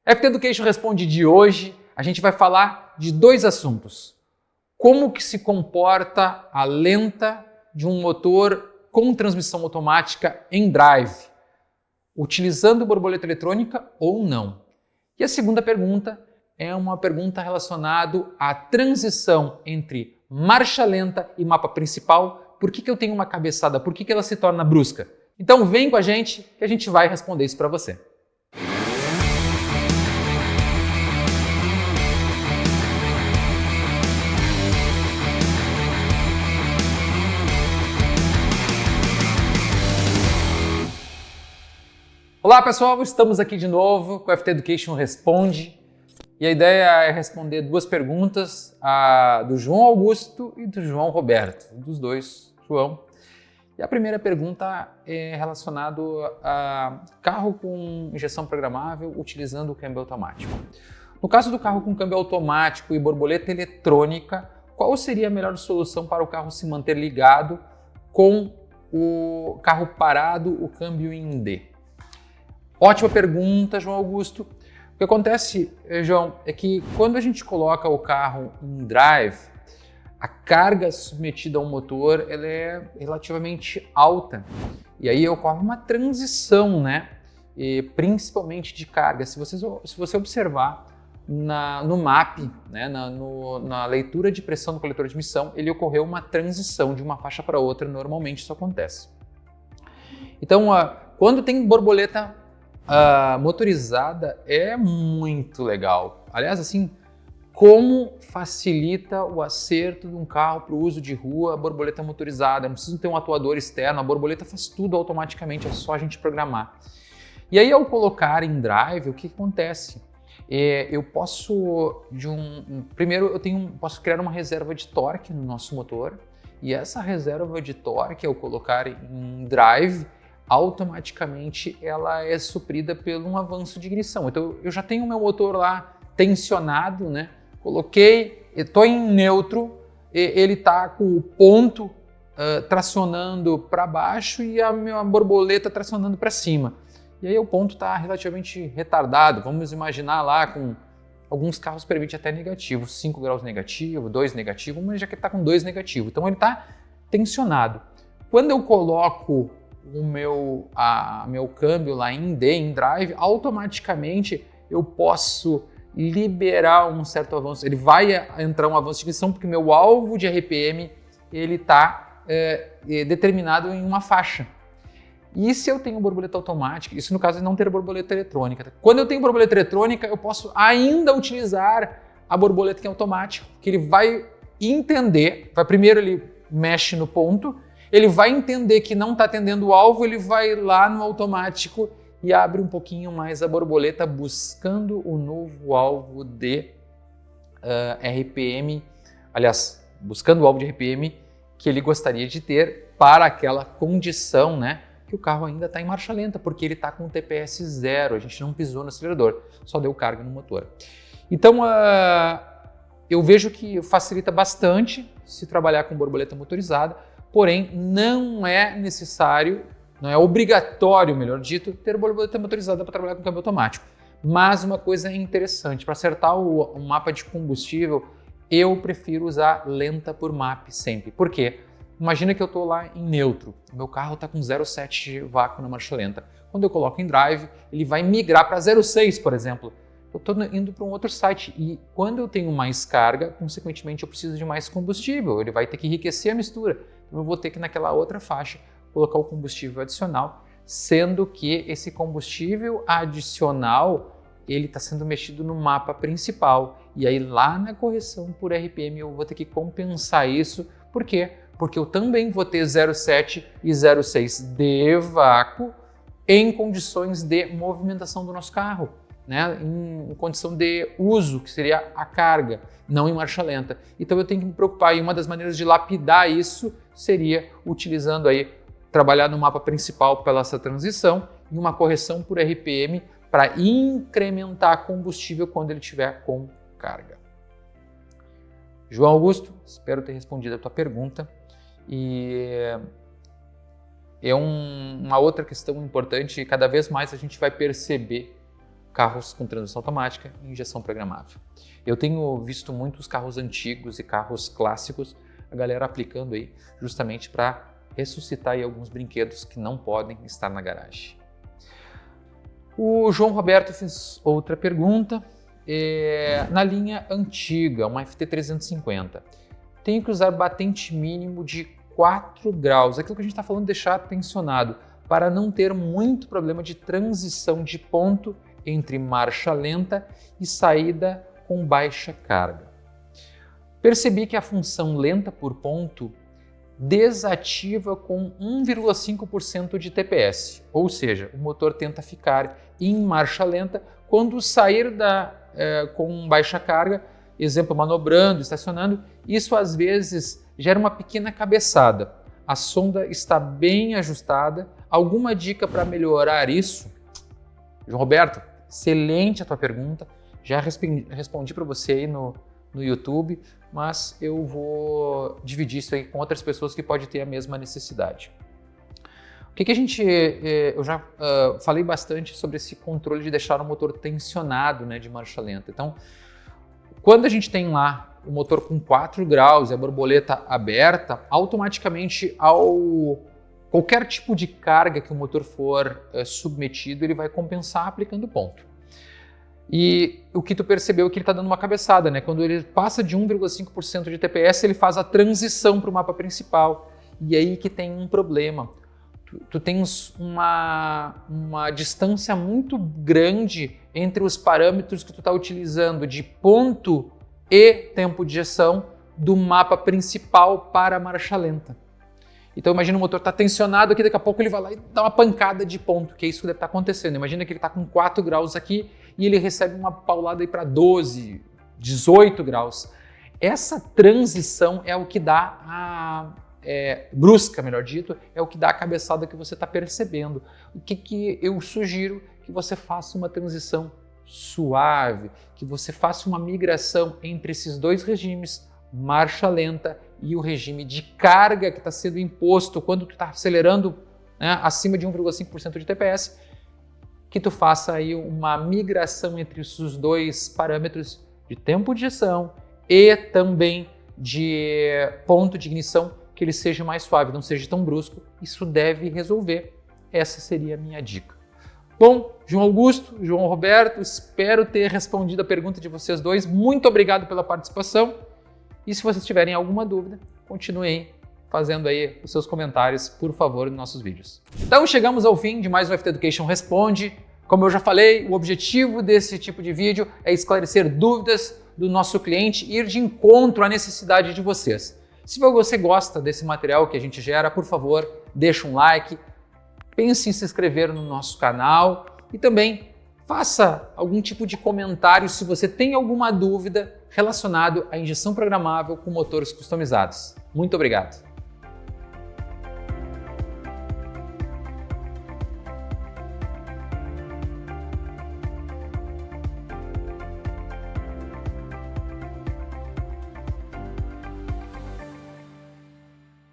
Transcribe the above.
FT Education Responde de hoje, a gente vai falar de dois assuntos. Como que se comporta a lenta de um motor com transmissão automática em drive, utilizando borboleta eletrônica ou não. E a segunda pergunta é uma pergunta relacionada à transição entre marcha lenta e mapa principal. Por que eu tenho uma cabeçada? Por que ela se torna brusca? Então vem com a gente que a gente vai responder isso para você. Olá pessoal, estamos aqui de novo com o FT Education Responde e a ideia é responder duas perguntas, a do João Augusto e do João Roberto, dos dois, João. E a primeira pergunta é relacionada a carro com injeção programável utilizando o câmbio automático. No caso do carro com câmbio automático e borboleta eletrônica, qual seria a melhor solução para o carro se manter ligado com o carro parado, o câmbio em D? Ótima pergunta, João Augusto. O que acontece, João, é que quando a gente coloca o carro em drive, a carga submetida ao motor ela é relativamente alta. E aí ocorre uma transição, né? E principalmente de carga. Se você observar no MAP, né? na leitura de pressão do coletor de emissão, ele ocorreu uma transição de uma faixa para outra. Normalmente isso acontece. Então, quando tem borboleta motorizada é muito legal. Aliás, assim, como facilita o acerto de um carro para o uso de rua a borboleta motorizada. Não precisa ter um atuador externo, a borboleta faz tudo automaticamente, é só a gente programar. E aí, ao colocar em drive, o que acontece? Eu posso, primeiro, posso criar uma reserva de torque no nosso motor, e essa reserva de torque, ao colocar em drive, automaticamente ela é suprida por um avanço de ignição. Então eu já tenho o meu motor lá tensionado, né? Coloquei, estou em neutro, ele está com o ponto tracionando para baixo e a minha borboleta tracionando para cima. E aí o ponto está relativamente retardado. Vamos imaginar lá com alguns carros permite até negativo, 5 graus negativo, 2 negativo, mas já que está com 2 negativo. Então ele está tensionado. Quando eu coloco o meu câmbio lá em D, em drive, automaticamente eu posso liberar um certo avanço. Ele vai entrar um avanço de ignição porque meu alvo de RPM ele está determinado em uma faixa. E se eu tenho borboleta automática, isso no caso de não ter borboleta eletrônica. Quando eu tenho borboleta eletrônica, eu posso ainda utilizar a borboleta em automático, que ele vai entender, primeiro ele mexe no ponto, ele vai entender que não está atendendo o alvo, ele vai lá no automático e abre um pouquinho mais a borboleta buscando o novo alvo de RPM, aliás, buscando o alvo de RPM que ele gostaria de ter para aquela condição, né, que o carro ainda está em marcha lenta, porque ele está com TPS 0, a gente não pisou no acelerador, só deu carga no motor. Então, eu vejo que facilita bastante se trabalhar com borboleta motorizada, porém, não é necessário, não é obrigatório, melhor dito, ter borboleta motorizada para trabalhar com câmbio automático. Mas uma coisa interessante, para acertar o mapa de combustível, eu prefiro usar lenta por MAP sempre. Por quê? Imagina que eu estou lá em neutro, meu carro está com 0,7 de vácuo na marcha lenta. Quando eu coloco em drive, ele vai migrar para 0,6, por exemplo. Eu estou indo para um outro site e quando eu tenho mais carga, consequentemente eu preciso de mais combustível, ele vai ter que enriquecer a mistura. Então eu vou ter que naquela outra faixa colocar o combustível adicional, sendo que esse combustível adicional ele está sendo mexido no mapa principal. E aí lá na correção por RPM eu vou ter que compensar isso. Por quê? Porque eu também vou ter 0,7 e 0,6 de vácuo em condições de movimentação do nosso carro, né? Em condição de uso, que seria a carga, não em marcha lenta. Então eu tenho que me preocupar e uma das maneiras de lapidar isso seria utilizando aí, trabalhar no mapa principal pela essa transição e uma correção por RPM para incrementar combustível quando ele estiver com carga. João Augusto, espero ter respondido a tua pergunta. E é uma outra questão importante, cada vez mais a gente vai perceber carros com transmissão automática e injeção programável. Eu tenho visto muitos carros antigos e carros clássicos, a galera aplicando aí justamente para ressuscitar aí alguns brinquedos que não podem estar na garagem. O João Roberto fez outra pergunta. Na linha antiga, uma FT350, tenho que usar batente mínimo de 4 graus, aquilo que a gente está falando, deixar tensionado, para não ter muito problema de transição de ponto entre marcha lenta e saída com baixa carga. Percebi que a função lenta por ponto desativa com 1,5% de TPS, ou seja, o motor tenta ficar em marcha lenta quando sair com baixa carga, exemplo, manobrando, estacionando. Isso às vezes gera uma pequena cabeçada. A sonda está bem ajustada. Alguma dica para melhorar isso? João Roberto, excelente a tua pergunta. Já respondi para você aí no YouTube, mas eu vou dividir isso aí com outras pessoas que podem ter a mesma necessidade. Eu já falei bastante sobre esse controle de deixar o motor tensionado, né, de marcha lenta. Então, quando a gente tem lá o motor com 4 graus e a borboleta aberta, automaticamente qualquer tipo de carga que o motor for submetido, ele vai compensar aplicando ponto. E o que tu percebeu é que ele está dando uma cabeçada, né? Quando ele passa de 1,5% de TPS, ele faz a transição para o mapa principal. E aí que tem um problema. Tu tens uma distância muito grande entre os parâmetros que tu está utilizando de ponto e tempo de injeção do mapa principal para a marcha lenta. Então imagina o motor está tensionado aqui, daqui a pouco ele vai lá e dá uma pancada de ponto, que é isso que deve estar acontecendo. Imagina que ele está com 4 graus aqui e ele recebe uma paulada aí para 12, 18 graus. Essa transição é o que dá brusca, melhor dito, é o que dá a cabeçada que você está percebendo. O que eu sugiro? Que você faça uma transição suave, que você faça uma migração entre esses dois regimes, marcha lenta e o regime de carga que está sendo imposto quando tu está acelerando, né, acima de 1,5% de TPS, que tu faça aí uma migração entre esses dois parâmetros de tempo de injeção e também de ponto de ignição, que ele seja mais suave, não seja tão brusco. Isso deve resolver. Essa seria a minha dica. Bom, João Augusto, João Roberto, espero ter respondido a pergunta de vocês dois. Muito obrigado pela participação. E se vocês tiverem alguma dúvida, continuem fazendo aí os seus comentários, por favor, nos nossos vídeos. Então chegamos ao fim de mais um FT Education Responde. Como eu já falei, o objetivo desse tipo de vídeo é esclarecer dúvidas do nosso cliente e ir de encontro à necessidade de vocês. Se você gosta desse material que a gente gera, por favor, deixa um like, pense em se inscrever no nosso canal e também faça algum tipo de comentário se você tem alguma dúvida relacionado à injeção programável com motores customizados. Muito obrigado!